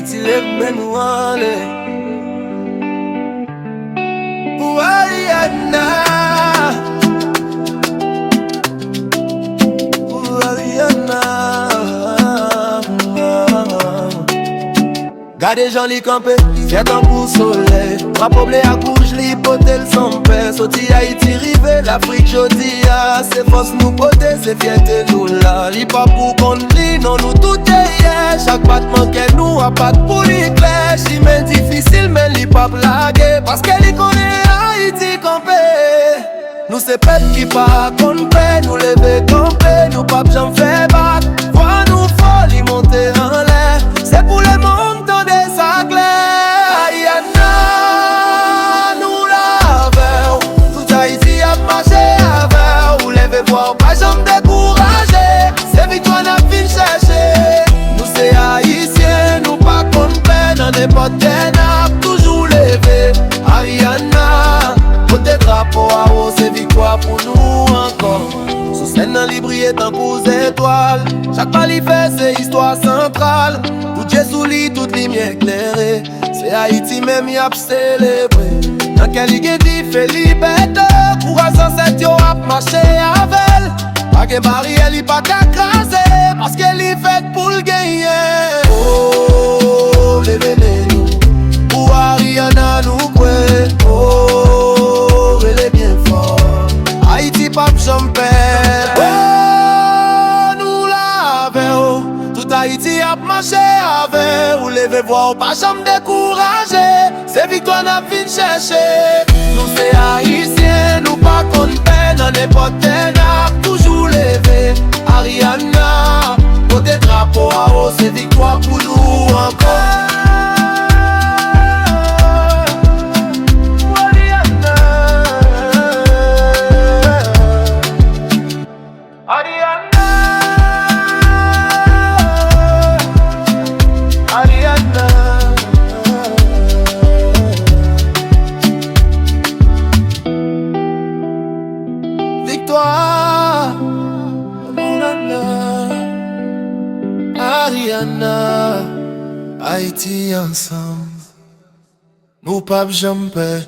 Haïti lève mais nous aller. Pour Ariana, pour Ariana. Gardez gens li campé, fiat en pour soleil. Rapoble à couche li potel sans paix. Soti Haïti rive, l'Afrique jodi a. C'est force nous poter, c'est fierté nous là. Li pas pour qu'on li, non nous tout est hier. Chaque battement qu'elle nous a pas pour l'éclair. Chimène difficile mais li pas blaguer. Parce qu'elle y connaît Haïti campé. Nous c'est pète qui pas qu'on paie. Nous lever campé, nous pas j'en fais battre. Vois nous folie monter en l'air. C'est pour le monde dans des sacs Ariana, nous l'avons. Tout Haïti a marché avec. Vous levez voir, pas jamais découragé. C'est victoire n'a fin chercher. Nous c'est haïtiens, nous pas qu'on peine. Dans n'importe quel nappe, toujours levé. Ariana, côté drapeau à haut, c'est victoire pour nous encore. Sous scène dans l'hybride tant qu'aux étoiles. Chaque pas l'y fait, c'est histoire centrale. Tout Dieu sous lit, toute lumière éclairée. C'est Haïti même y a célébré. Dans quel ligue dit fait liberté. Pour un 107 yo a marché avec. Pas que barrière y pas qu'à craser. Parce qu'elle y fait pour le gagner. Oh, levez-les-nous. Pour Ariana nous quoi. Oh, elle est bien fort. Haïti pas jumper. Oh, nous l'avons. Tout Haïti a marché avec. Vous levez voir, pas jamais découragé. C'est victoire n'a fin chercher. Nous c'est haïtiens, nous pas qu'on peine. Dans n'importe quel nappe, toujours levé. Ariana, côté drapeau à haut, c'est victoire pour nous encore. Victoire, Ariana, Haïti ensemble, nous pas jumper.